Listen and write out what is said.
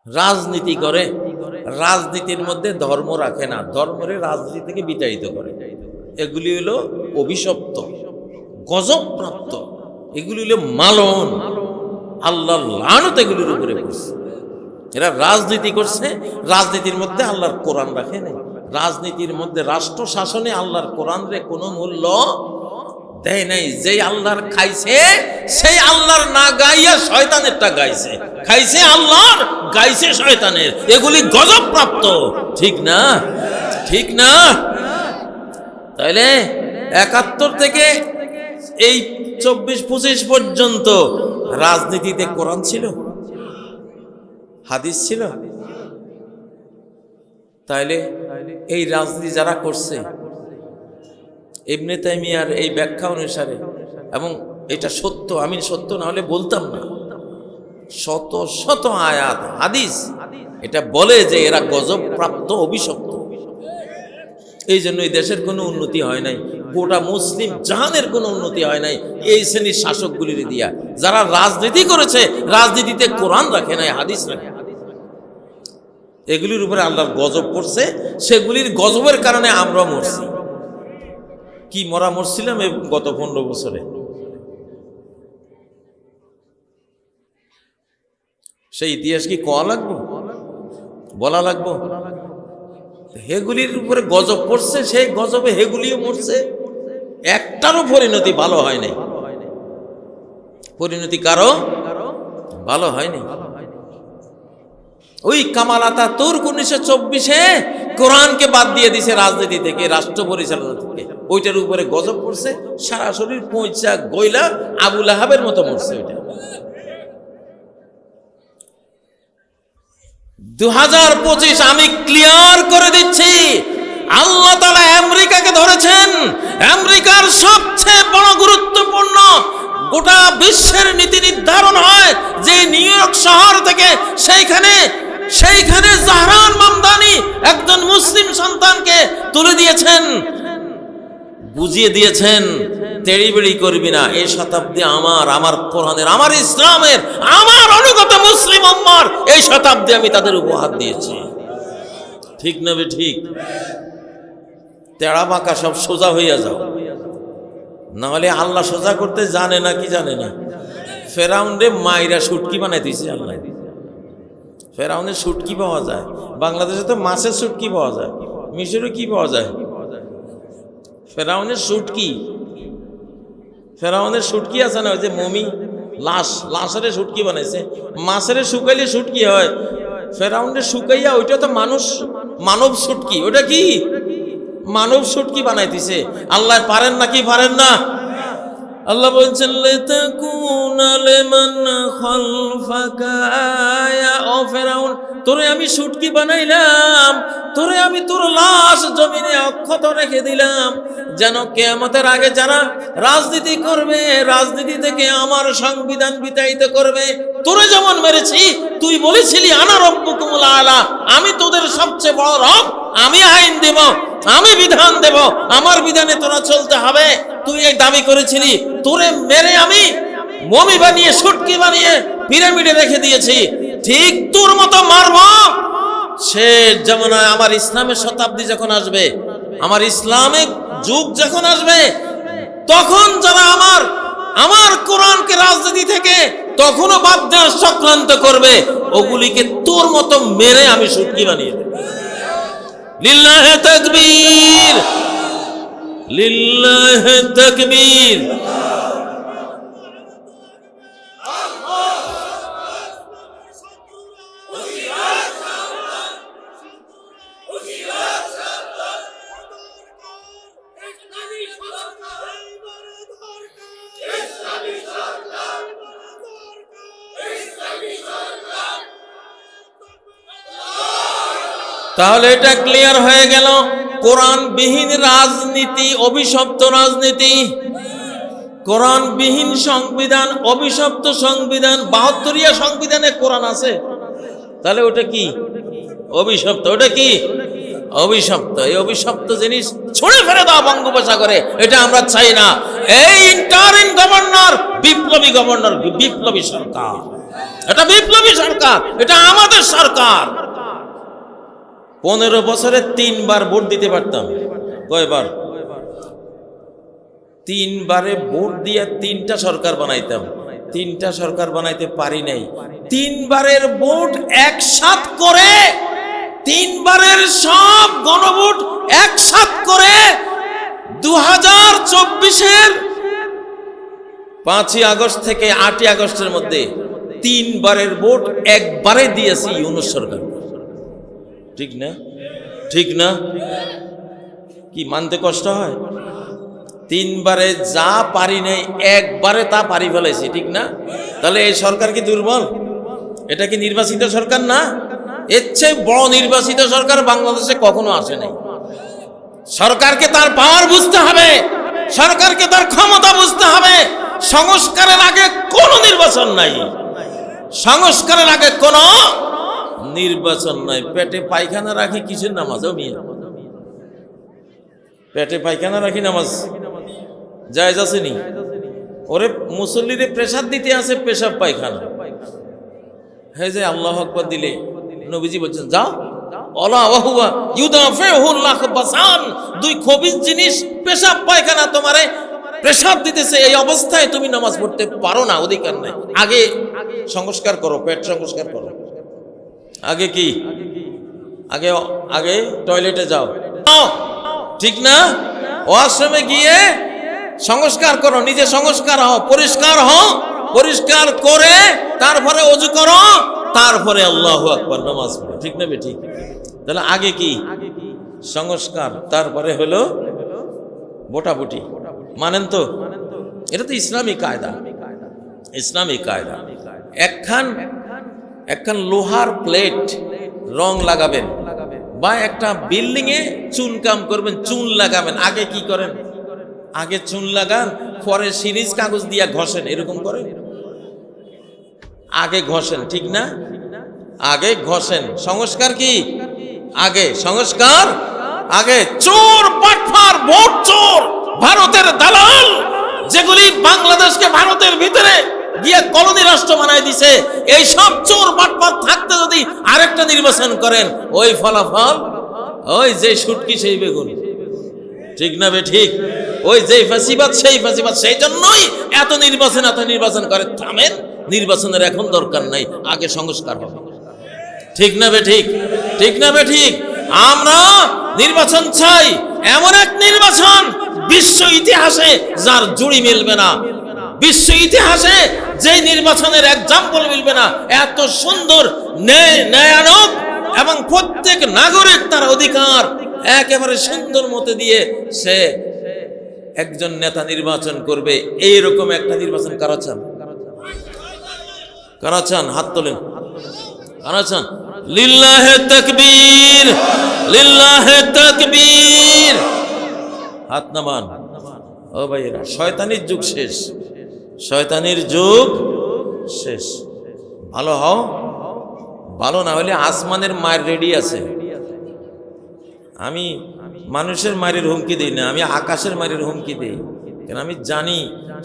রাজনীতি করে, রাজনীতির মধ্যে ধর্ম রাখে না, ধর্মরে রাজনীতি থেকে বিতাড়িত করে। এগুলি হলো অভিশপ্ত, গজবপ্রাপ্ত, এগুলি হলো মালন, আল্লাহর লানত এগুলির উপরে করছে। এরা রাজনীতি করছে, রাজনীতির মধ্যে আল্লাহর কোরআন রাখে নাই, রাজনীতির মধ্যে রাষ্ট্র শাসনে আল্লাহর কোরআনরে কোনো মূল্য দেয় নাই। যেই আল্লাহর খাইছে সেই আল্লাহর না গাইয়া শয়তানেরটা গাইছে, খাইছে আল্লাহর, গাইছে শয়তানের। এগুলি গজব প্রাপ্ত, ঠিক না? ঠিক না? তাইলে ৭১ থেকে এই ২৪-২৫ পর্যন্ত রাজনীতিতে কোরআন ছিল, হাদিস ছিল। তাইলে এই রাজনীতি যারা করছে ইবনে তাইমিয়ার এই ব্যাখ্যা অনুসারে, এবং এটা সত্য, আমি সত্য না হলে বলতাম না, শত শত আয়াত হাদিস এটা বলে যে এরা গজব প্রাপ্ত, অভিশপ্ত। এই জন্য এই দেশের কোনো উন্নতি হয় নাই, গোটা মুসলিম জাহানের কোনো উন্নতি হয় নাই এই শ্রেণীর শাসকগুলির দিয়া। যারা রাজনীতি করেছে, রাজনীতিতে কোরআন রাখে নাই, হাদিস রাখে, এগুলির উপরে আল্লাহর গজব পড়ছে। সেগুলির গজবের কারণে আমরা মরছি। কি মরছিলাম গত 15 বছরে? সেই ইতিহাস কি কোয়া লাগবো, বলা লাগবো? হেগুলির উপরে গজব পড়ছে, সেই গজবে হেগুলিও মরছে। একটারও পরিণতি ভালো হয় নাই, পরিণতি কারো ভালো হয়নি। ওই কামাল আতাতুর্ক 1924-এ কোরআনকে বাদ দিয়ে দিছে রাজনীতি থেকে, রাষ্ট্র পরিচালনা থেকে। ওইটার উপরে গজব পড়ছে, সারা শরীর পৌঁছা গইলা আবু লাহাবের মতো মরছে। ওইটা 2025 আমি ক্লিয়ার করে দিচ্ছি, আল্লাহ তাআলা আমেরিকাকে ধরেছেন। আমেরিকার সবচেয়ে বড় গুরুত্বপূর্ণ গোটা বিশ্বের নীতি নির্ধারণ হয় যে নিউ ইয়র্ক শহর থেকে। সেইখানে জাহরান মামদানি একজন মুসলিম সন্তানকে তুলে দিয়েছেন, বুঝিয়ে দিয়েছেন তেড়িবেড়ি করবি না, এই শতাব্দী আমার কোরআনের, আমার ইসলামের, আমার অনুগত মুসলিম উম্মার এই শতাব্দী আমি তাদের উপহার দিয়েছি। ঠিক না বে ঠিক? তেড়া বাঁকা সব সোজা হইয়া যাও, না হলে আল্লাহ সোজা করতে জানে না, কি জানে না? ফেরাউনরে মাইরা শুটকি বানাই দিয়েছে আল্লাহ। ফেরাউনের শুটকি পাওয়া যায়, বাংলাদেশে তো মাছের শুটকি পাওয়া যায়, মিশরে কি পাওয়া যায়? ফেরাউনের শুটকি আছে না, ওই যে মমি, লাশের শুটকি বানাইছে। মাছের শুকাইলে শুটকি হয়, ফেরাউনের শুকাইয়া ওইটা তো মানব শুটকি। ওটা কি মানব শুটকি বানাই দিছে। আল্লাহ পারেন নাকি পারেন না? আল্লাহ বলছেন লিতাকুনা লিমান খালফাকা আয়া। ও ফেরাউন, তোরে আমি শুটকি বানাইলাম, তোরে আমি তোর লাশ জমিনে অক্ষত রেখে দিলাম, যেন কিয়ামতের আগে যারা রাজনীতি করবে, রাজনীতি থেকে আমার সংবিধান বিতাড়িত করবে। তোরে যেমন মেরেছি, তুই বলেছিলি আনা রব্বুকুমুল আলা, আমি তোদের সবচেয়ে বড় রব, আমি আইন দেব, আমি বিধান দেব, আমার বিধানে তোরা চলতে হবে। তুই এই দাবি করেছিলি, তোরে মেরে আমি মমি বানিয়ে, শুটকি বানিয়ে পিরামিডে রেখে দিয়েছি। ঠিক তোর মতো মারব। সে যেমন আমার ইসলামের শতাব্দী যখন আসবে, আমার ইসলামিক যুগ যখন আসবে, তখন যারা আমার কোরআনকে রাজনীতি থেকে তখনও বাদ দেওয়ার চক্রান্ত করবে, ওগুলিকে তোর মতো মেরে আমি শুটকি বানিয়ে দেব। লিল্লাহে তাকবীর, লিল্লাহে তাকবীর। তাহলে এটা ক্লিয়ার হয়ে গেল, কোরআনবিহীন রাজনীতি অভিশপ্ত রাজনীতি, কোরআনবিহীন সংবিধান অভিশপ্ত সংবিধান। ৭২ইয়া সংবিধানে কোরআন আছে, তাহলে ওটা কি? অভিশপ্ত। ওটা কি? অভিশপ্ত। এই অভিশপ্ত জিনিস ছুঁড়ে ফেলে দাও বঙ্গোপসাগরে, এটা আমরা চাই না। এই ইন্টারিম গভর্নর, বিপ্লবী গভর্নর, বিপ্লবী সরকার, এটা বিপ্লবী সরকার, এটা আমাদের সরকার। 15 বছরে 3 বার ভোট দিতে পারতাম। কয়বার? 3 বারে ভোট দিয়ে 3টা সরকার বানাইতাম। 3টা সরকার বানাইতে পারি নাই। 3 বারের ভোট একসাথ করে, 3 বারের সব গণভোট একসাথ করে 2024-এর 5ই আগস্ট থেকে 8ই আগস্টের মধ্যে 3 বারের ভোট একবারে দিয়েছি ইউনূস সরকার। ঠিক না? ঠিক না? কি মানতে কষ্ট হয়? 3 বারে যা পারি নাই একবারে তা পারি ফেলাইছি। ঠিক না? তাহলে এই সরকার কি দুর্বল? এটা কি নির্বাচিত সরকার না? এর চেয়ে বড় নির্বাচিত সরকার বাংলাদেশে কখনো আসে নাই। সরকারকে তার পাওয়ার বুঝতে হবে, সরকারকে তার ক্ষমতা বুঝতে হবে। সংস্কারের আগে কোনো নির্বাচন নাই, সংস্কারের আগে কোনো নির্বাচন নাই। পেটে পায়খানা রাখি কিসের নামাজ? পেটে পায়খানা রাখি নামাজ জায়েজ আছে নি? ওরে মুসল্লিরে প্রেসার দিতে আছে পেশাব পায়খানা। হে যে আল্লাহু আকবার দিলে নবীজি বলছেন যাও, আলা ওয়াহুয়া ইউদাফিহুল লাখবাসান, 2 খবিস জিনিস পেশাব পায়খানা তোমারে প্রেসার দিতেছে, এই অবস্থায় তুমি নামাজ পড়তে পারো না, অধিকার নাই। আগে সংস্কার করো, পেট সংস্কার করো। আগে কি? আগে আগে টয়লেটে যাও, ঠিক না? ওয়াশরুমে গিয়ে সংস্কার করো, নিজে সংস্কার হও, পরিষ্কার হও, পরিষ্কার করে তারপরে ওযু করো, তারপরে আল্লাহু আকবার নামাজ পড়ো। ঠিক না? ঠিক। তাহলে আগে কি? সংস্কার, তারপরে হলো বোটাবুটি। মানেন তো? এটা তো ইসলামী কায়দা, ইসলামী কায়দা। একখান লোহার প্লেট রং লাগাবেন বা একটা বিল্ডিং এ চুনকাম করবেন, চুন লাগাবেন, আগে কি করেন? আগে চুন লাগান, পরে সিরিজ কাগজ দিয়া ঘষেন, এরকম করে আগে ঘষেন। ঠিক না? আগে ঘষেন। সংস্কার কি? আগে সংস্কার, আগে। চোর বাটফার ভোট চোর, ভারতের দালাল, যেগুলি বাংলাদেশকে ভারতের ভিতরে গিয়ে কলোনি রাষ্ট্র বানায় দিছে, এই সব চোর বাটফার থাকতে যদি আরেকটা নির্বাচন করেন, ওই ফলাফল, ওই যে সুটকি সেই বেগুন। ঠিক না? ঠিক। ওই যে ফাঁসিবাদ সেই ফাঁসিবাদ। সেই জন্যই এত নির্বাচন করে। থামেন, নির্বাচনের এখন দরকার নাই, আগে সংস্কার হবে। ঠিক না? ঠিক। ঠিক না? ঠিক। আমরা নির্বাচন চাই, এমন এক নির্বাচন বিশ্ব ইতিহাসে যার জুড়ি মিলবে না, বিশ্ব ইতিহাসে যে নির্বাচনের এক্সাম্পল মিলবে না। এত সুন্দর, ন্যায়ানক এবং প্রত্যেক নাগরিক তার অধিকার একেবারে সুন্দর মতো দিয়ে সে একজন নেতা নির্বাচন করবে, এইরকম একটা নির্বাচন কারা চান? কারা চান? হাত তোলেন। কারা চান? লিল্লাহে তাকবীর, লিল্লাহে তাকবীর। হাত নামান। ও ভাইরা, শয়তানির যুগ শেষ, শয়তানির যুগ শেষ। ভালো হও, ভালো না হলে আসমানের মায়ের রেডি আছে। আমি মানুষের মায়ের হুমকি দিই না, আমি আকাশের মায়ের হুমকি দিই, কেন আমি জানি